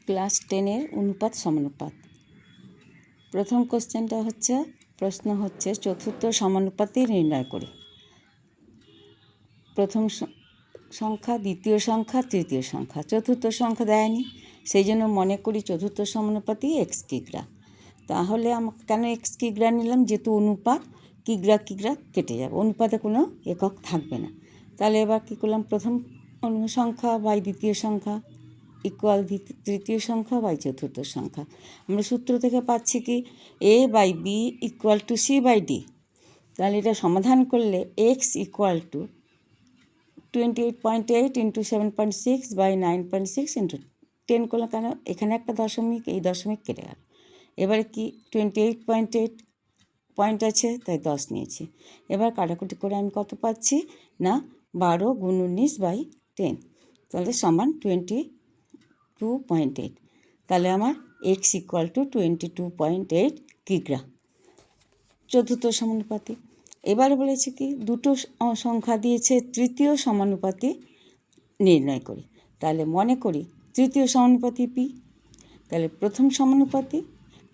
Class 10-এর অনুপাত সমানুপাত। প্রথম প্রশ্ন হচ্ছে চতুর্থ সমানুপাতি নির্ণয় করি। প্রথম সংখ্যা, দ্বিতীয় সংখ্যা, তৃতীয় সংখ্যা, চতুর্থ সংখ্যা দেয়নি, সেই জন্য মনে করি চতুর্থ সমানুপাতি এক্স কিগ্রা। তাহলে আমাকে কেন এক্স কিগ্রা নিলাম? যেহেতু অনুপাত, কিগ্রা কিগ্রা কেটে যাবে, অনুপাতে কোনো একক থাকবে না। তাহলে এবার কী করলাম? প্রথম সংখ্যা বাই দ্বিতীয় সংখ্যা ইকুয়াল তৃতীয় সংখ্যা বাই চতুর্থ সংখ্যা। আমরা সূত্র থেকে পাচ্ছি কি A by B equal to C by D. তাহলে এটা সমাধান করলে X equal to 28.8 into 7.6 by 9.6 into 10 করলাম। কেন? এখানে একটা দশমিক, এই দশমিক কেটে গেল। এবারে কি 28.8 পয়েন্ট আছে, তাই 10 নিয়েছি। এবার কাটাকুটি করে আমি কত পাচ্ছি না 12 গুণ 19 বাই 10, তাহলে সমান 22.8। তাহলে আমার এক্স ইকুয়াল টু 22.8 কিগ্রা, চতুর্থ সমানুপাতি। এবার বলেছে কি দুটো সংখ্যা দিয়েছে, তৃতীয় সমানুপাতি নির্ণয় করি। তাহলে মনে করি তৃতীয় সমানুপাতি পি। তাহলে প্রথম সমানুপাতি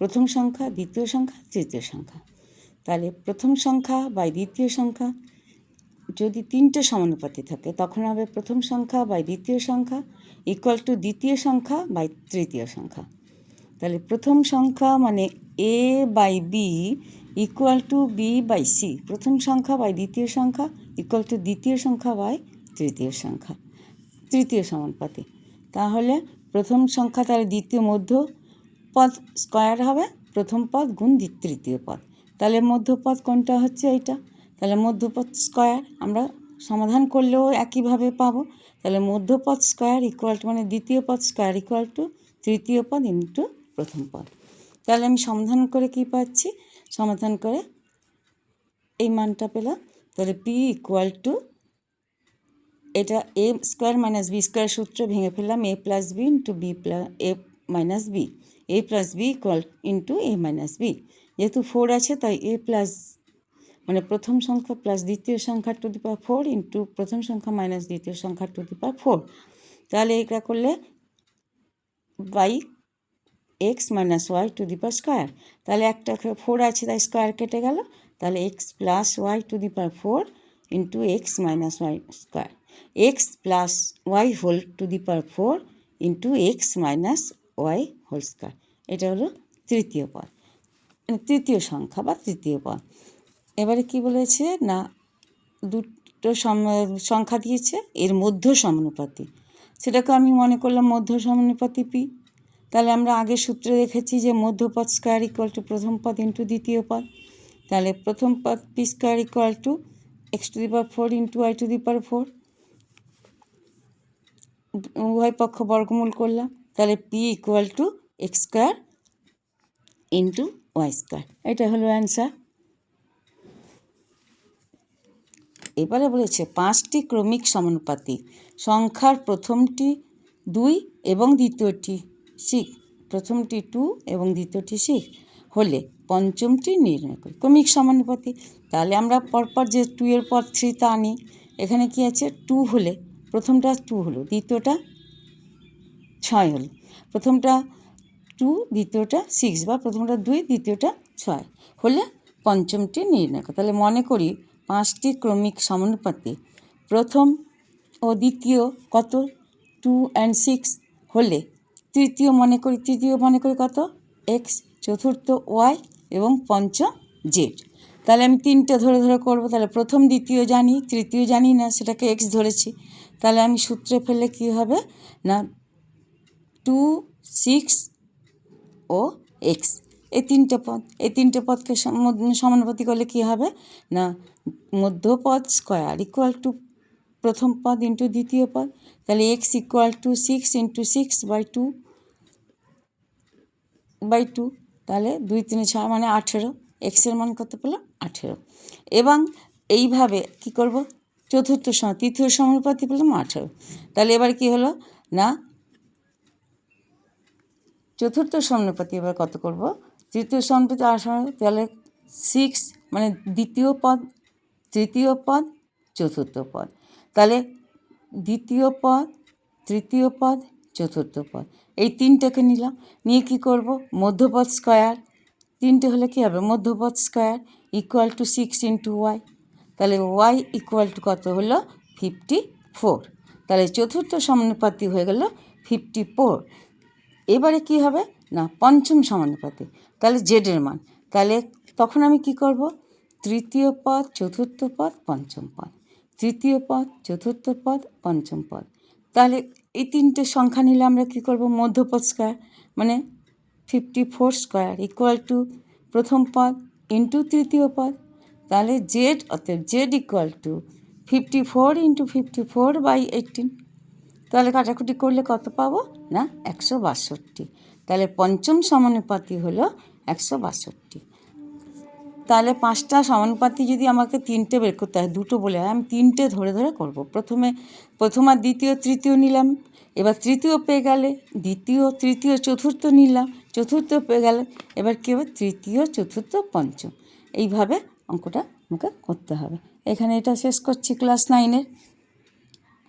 প্রথম সংখ্যা, দ্বিতীয় সংখ্যা, তৃতীয় সংখ্যা। তাহলে প্রথম সংখ্যা বাই দ্বিতীয় সংখ্যা, যদি তিনটে সমানুপাতি থাকে তখন হবে প্রথম সংখ্যা বাই দ্বিতীয় সংখ্যা ইকুয়াল টু দ্বিতীয় সংখ্যা বাই তৃতীয় সংখ্যা। তাহলে প্রথম সংখ্যা মানে A by B equal to B by C, প্রথম সংখ্যা বাই দ্বিতীয় সংখ্যা ইকুয়াল টু দ্বিতীয় সংখ্যা বাই তৃতীয় সংখ্যা, তৃতীয় সমানুপাতি। তাহলে প্রথম সংখ্যা তাহলে দ্বিতীয় মধ্য পদ স্কয়ার হবে প্রথম পদ গুণ তৃতীয় পদ। তাহলে মধ্যপদ কোনটা হচ্ছে এইটা, তাহলে মধ্যপদ স্কয়ার আমরা সমাধান করলেও একইভাবে পাবো। তাহলে মধ্যপদ স্কয়ার ইকুয়াল টু মানে দ্বিতীয় পদ স্কয়ার ইকুয়াল টু তৃতীয় পদ ইন্টু প্রথম পদ। তাহলে আমি সমাধান করে কি পাচ্ছি? সমাধান করে এই মানটা পেলাম। তাহলে পি ইকুয়াল টু, এটা A square minus B square সূত্র ভেঙে ফেললাম, A plus B into B plus A minus B, A plus B equal into A minus B. যেহেতু 4 আছে তাই এ প্লাস মানে প্রথম সংখ্যা প্লাস দ্বিতীয় সংখ্যা টু দি পাওয়ার 4 ইন্টু প্রথম সংখ্যা মাইনাস দ্বিতীয় সংখ্যা টু দি পাওয়ার 4। তাহলে এটা করলে by x minus y to the power square. তাহলে একটা 4 আছে তাই স্কোয়ার কেটে গেল। তাহলে x plus y to the power 4 into x minus y square, x plus y whole to the power 4 into x minus y whole square. এটা হলো তৃতীয় পদ, তৃতীয় সংখ্যা বা তৃতীয় পদ। এবারে কি বলেছে না দুটো সংখ্যা দিয়েছে, এর মধ্য সমানুপাতি, সেটাকে আমি মনে করলাম মধ্য সমানুপাতি পি। তাহলে আমরা আগের সূত্রে দেখেছি যে মধ্যপদ স্কোয়ার ইকুয়াল টু প্রথম পদ ইন্টু দ্বিতীয় পদ। তাহলে প্রথম পদ P square equal to X to the power 4 into Y to the power 4, উভয় পক্ষ বর্গমূল করলাম। তাহলে P equal to X square into Y square, এটা হলো অ্যান্সার। এবারে বলেছে 5টি ক্রমিক সমানুপাতি সংখ্যার প্রথমটি 2 এবং দ্বিতীয়টি 6, প্রথমটি 2 এবং দ্বিতীয়টি 6 হলে পঞ্চমটি নির্ণয় করি। ক্রমিক সমানুপাতি, তাহলে আমরা পরপর যে 2 এর পর 3 তা আনি। এখানে কি আছে 2 হলে প্রথমটা 2 হলো, দ্বিতীয়টা 6 হলো, প্রথমটা 2 দ্বিতীয়টা 6 বা প্রথমটা 2 দ্বিতীয়টা 6 হলে পঞ্চমটি নির্ণয় করি। তাহলে মনে করি 5টি ক্রমিক সমানুপাতি প্রথম ও দ্বিতীয় কত 2 and 6 হলে তৃতীয় মনে করি কত এক্স, চতুর্থ ওয়াই এবং পঞ্চম জেড। তাহলে আমি 3টে ধরে ধরে করবো। তাহলে প্রথম দ্বিতীয় জানি, তৃতীয় জানি না, সেটাকে এক্স ধরেছি। তাহলে আমি সূত্রে ফেললে কী হবে না 2, 6 ও এক্স, এই তিনটে পদকে সমানুপাতি করলে কী হবে না মধ্যপদ স্কোয়ার ইকুয়াল টু প্রথম পদ ইন্টু দ্বিতীয় পদ। তাহলে x equal to 6 into 6 by 2, তাহলে 2 3 6 মানে 18, এক্সের মান কত পেলাম 18। এবং এইভাবে কি করব তৃতীয় সমানুপাতি পেলাম 18। তাহলে এবার কি হলো না চতুর্থ সমানুপাতি এবার কত করব, তৃতীয় সমানুপাতি 18, তাহলে 6 মানে দ্বিতীয় পদ, তৃতীয় পদ, চতুর্থ পদ। তাহলে দ্বিতীয় পদ, তৃতীয় পদ, চতুর্থ পদ, এই তিনটেকে নিলাম, নিয়ে কি করব, মধ্যপদ স্কয়ার, তিনটে হলে কী হবে, মধ্যপদ square equal to 6 into Y, তাহলে ওয়াই ইকুয়াল টু কত হলো 54, তাহলে চতুর্থ সমানুপাতি হয়ে গেল 54। এবারে কি হবে না পঞ্চম সমানুপাতি, তাহলে জেডের মান, তাহলে তখন আমি কি করব, তৃতীয় পদ চতুর্থ পদ পঞ্চম পদ, তৃতীয় পদ চতুর্থ পদ পঞ্চম পদ, তাহলে এই তিনটে সংখ্যা নিলে আমরা কী করব, মধ্যপদ স্কয়ার মানে 54 স্কয়ার ইকুয়াল টু প্রথম পদ ইন্টু তৃতীয় পদ, তাহলে জেড অতএব জেড ইকুয়াল টু 54 ইন্টু 54/18, তাহলে কাটাকুটি করলে কত পাবো না 162, তাহলে পঞ্চম সমানুপাতি হলো 162। তাহলে পাঁচটা সমানুপাতি যদি আমাকে তিনটে বের করতে হয়, দুটো বলে হয়, আমি তিনটে ধরে ধরে করব। প্রথম আর দ্বিতীয় তৃতীয় নিলাম, এবার তৃতীয় পেয়ে গেলে দ্বিতীয় তৃতীয় চতুর্থ নিলাম, চতুর্থ পেয়ে গেলে এবার কী হবে তৃতীয় চতুর্থ পঞ্চম, এইভাবে অঙ্কটা আমাকে করতে হবে। এখানে এটা শেষ করছি ক্লাস 9-এর।